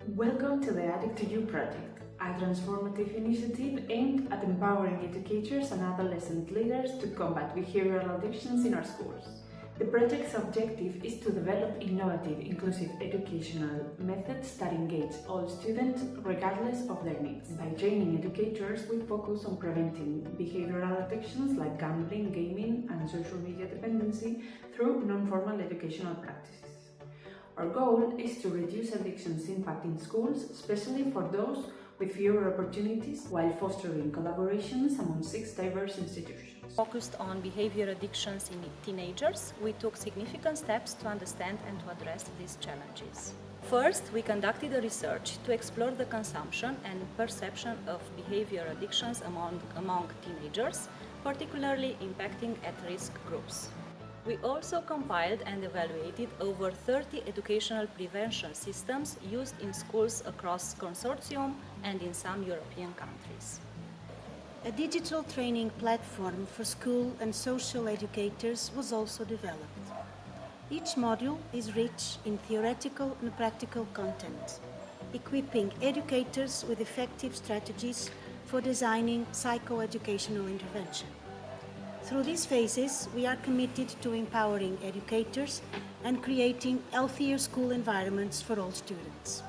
Welcome to the Addict To You project, a transformative initiative aimed at empowering educators and adolescent leaders to combat behavioral addictions in our schools. The project's objective is to develop innovative, inclusive educational methods that engage all students regardless of their needs. By training educators, we focus on preventing behavioral addictions like gambling, gaming, and social media dependency through non-formal educational practices. Our goal is to reduce addiction's impact in schools, especially for those with fewer opportunities, while fostering collaborations among 6 diverse institutions. Focused on behavior addictions in teenagers, we took significant steps to understand and to address these challenges. First, we conducted a research to explore the consumption and perception of behavior addictions among teenagers, particularly impacting at-risk groups. We also compiled and evaluated over 30 educational prevention systems used in schools across consortium and in some European countries. A digital training platform for school and social educators was also developed. Each module is rich in theoretical and practical content, equipping educators with effective strategies for designing psychoeducational intervention. Through these phases, we are committed to empowering educators and creating healthier school environments for all students.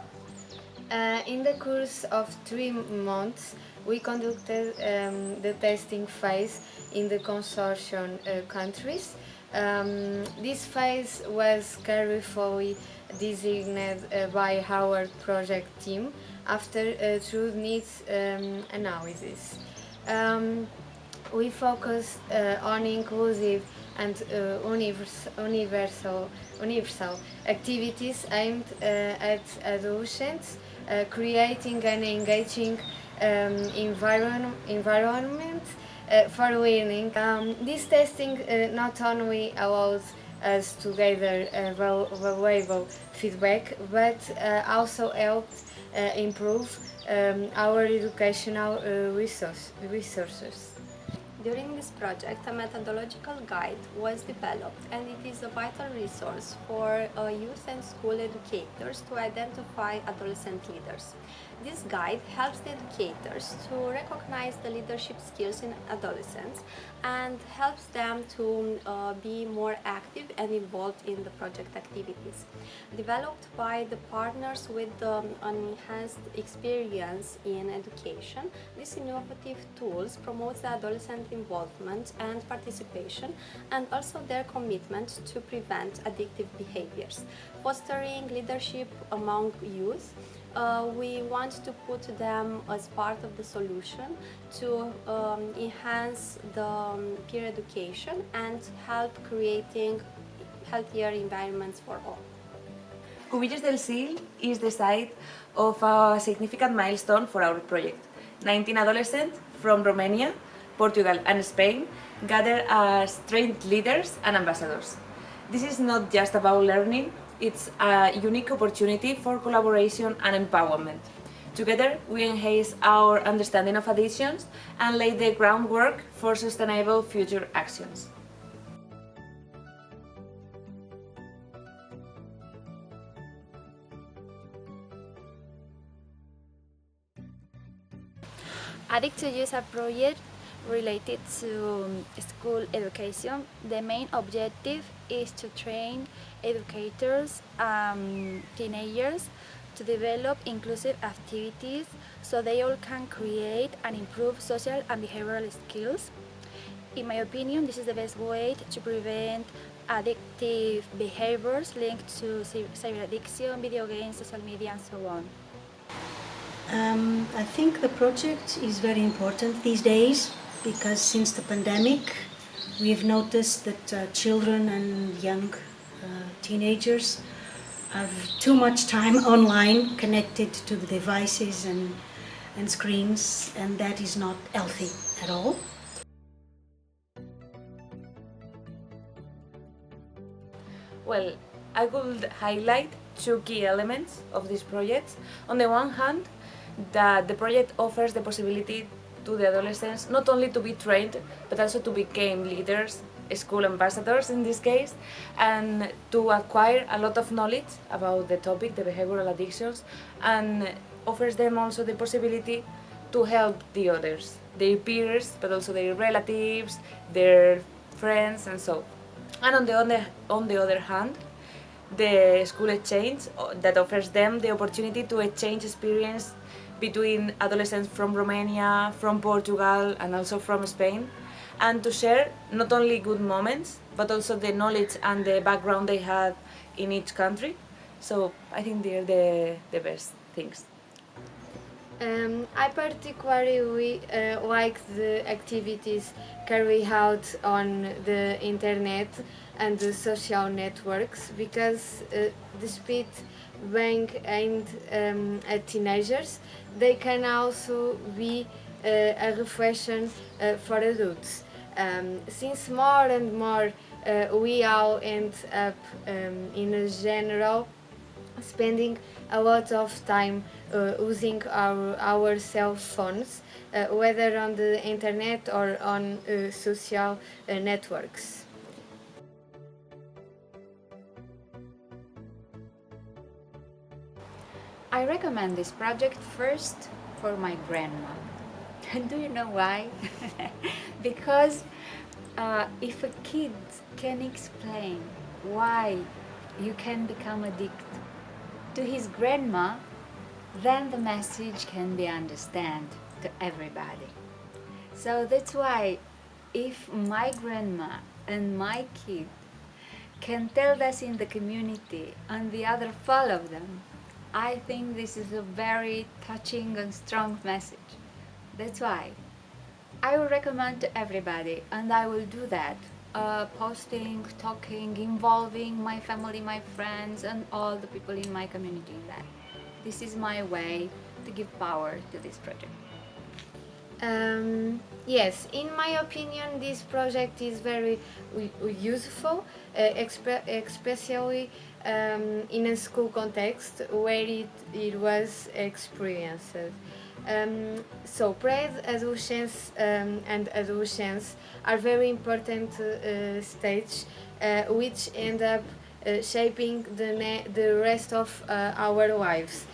In the course of 3 months, we conducted the testing phase in the consortium countries. This phase was carefully designed by our project team after through needs analysis. We focus on inclusive and universal activities aimed at adolescents, creating an engaging environment for learning. This testing not only allows us to gather valuable feedback, but also helps improve our educational resources. During this project, a methodological guide was developed, and it is a vital resource for youth and school educators to identify adolescent leaders. This guide helps the educators to recognize the leadership skills in adolescents and helps them to be more active and involved in the project activities. Developed by the partners with an enhanced experience in education, these innovative tools promote the adolescent involvement and participation, and also their commitment to prevent addictive behaviors. Fostering leadership among youth, we want to put them as part of the solution to enhance the peer education and help creating healthier environments for all. Cubillos del Sil is the site of a significant milestone for our project. 19 adolescents from Romania, Portugal and Spain gather as trained leaders and ambassadors. This is not just about learning, it's a unique opportunity for collaboration and empowerment. Together, we enhance our understanding of addictions and lay the groundwork for sustainable future actions. Addict To You is a project related to school education. The main objective is to train educators and teenagers to develop inclusive activities so they all can create and improve social and behavioral skills. In my opinion, this is the best way to prevent addictive behaviors linked to cyber addiction, video games, social media, and so on. I think the project is very important these days because since the pandemic we've noticed that children and young teenagers have too much time online connected to the devices and screens, and that is not healthy at all. Well, I would highlight 2 key elements of this project. On the one hand, that the project offers the possibility to the adolescents not only to be trained but also to become leaders, school ambassadors in this case, and to acquire a lot of knowledge about the topic, the behavioral addictions, and offers them also the possibility to help the others, their peers, but also their relatives, their friends, and so. And on the other hand, the school exchange that offers them the opportunity to exchange experience between adolescents from Romania, from Portugal, and also from Spain, and to share not only good moments, but also the knowledge and the background they had in each country. So I think they're the best things. I particularly like the activities carried out on the internet and the social networks because despite being aimed at teenagers, they can also be a reflection for adults. Since more and more we all end up in a general spending a lot of time using our cell phones, whether on the internet or on social networks. I recommend this project first for my grandma. Do you know why? Because if a kid can explain why you can become addicted to his grandma, then the message can be understood to everybody. So that's why if my grandma and my kid can tell us in the community and the other follow them, I think this is a very touching and strong message. That's why I will recommend to everybody, and I will do that. Posting, talking, involving my family, my friends, and all the people in my community in that. This is my way to give power to this project. Yes, in my opinion, this project is very useful, especially in a school context where it was experienced. So pre-adolescence and adolescence are very important stages which end up shaping the rest of our lives.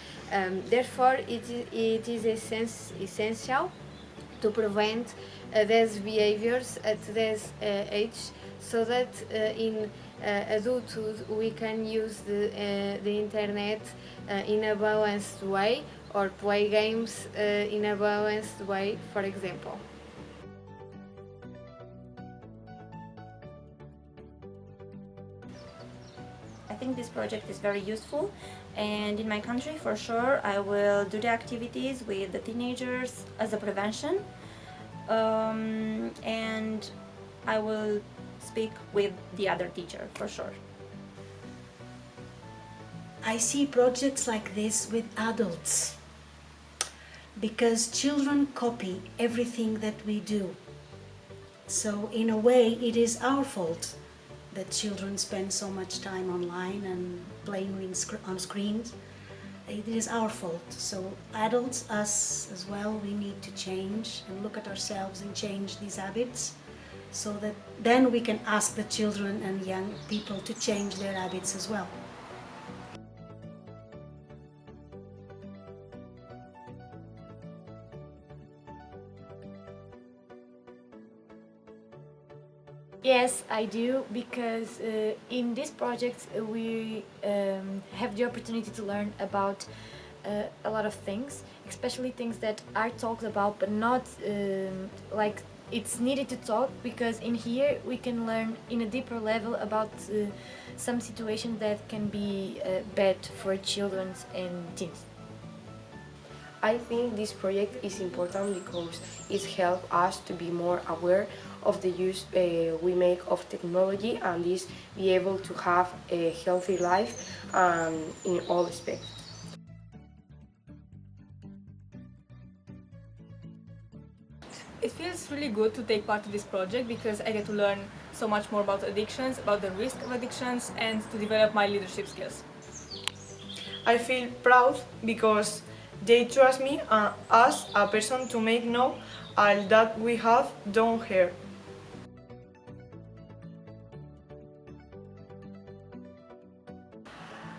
Therefore, it is essential to prevent these behaviors at this age, so that in adulthood we can use the internet in a balanced way, or play games in a balanced way, for example. I think this project is very useful, and in my country for sure I will do the activities with the teenagers as a prevention, and I will speak with the other teacher for sure. I see projects like this with adults because children copy everything that we do. So in a way it is our fault that children spend so much time online and playing on screens. It is our fault. So adults, us as well, we need to change and look at ourselves and change these habits, so that then we can ask the children and young people to change their habits as well. Yes, I do, because in this project we have the opportunity to learn about a lot of things, especially things that are talked about but not like it's needed to talk, because in here we can learn in a deeper level about some situations that can be bad for children and teens. I think this project is important because it helps us to be more aware of the use we make of technology, and this be able to have a healthy life in all aspects. It feels really good to take part in this project because I get to learn so much more about addictions, about the risk of addictions, and to develop my leadership skills. I feel proud because they trust me as a person to make know all that we have done here.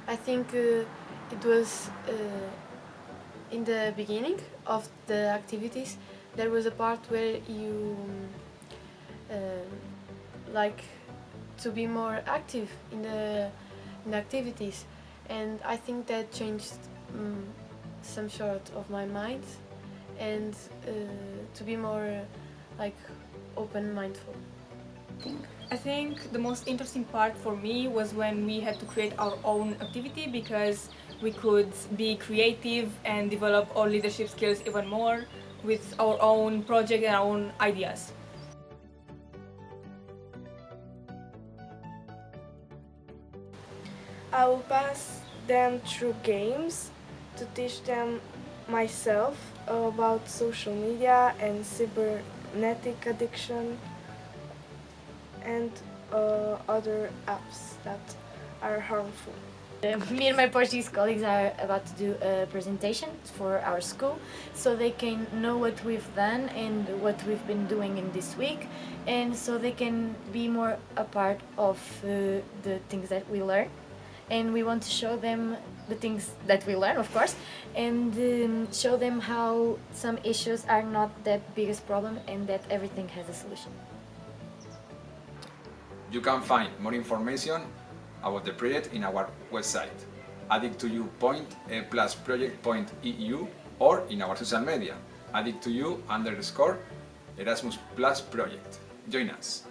I think it was in the beginning of the activities there was a part where you like to be more active in the activities, and I think that changed some sort of my mind and to be more like open mindful. I think the most interesting part for me was when we had to create our own activity, because we could be creative and develop our leadership skills even more with our own project and our own ideas. I will pass them through games to teach them myself about social media and cybernetic addiction and other apps that are harmful. Me and my Portuguese colleagues are about to do a presentation for our school, so they can know what we've done and what we've been doing in this week, and so they can be more a part of the things that we learn. And we want to show them the things that we learn, of course, and show them how some issues are not the biggest problem and that everything has a solution. You can find more information about the project in our website, addicttoyou.project.eu, or in our social media, addicttoyou_Erasmus Plus project. Join us!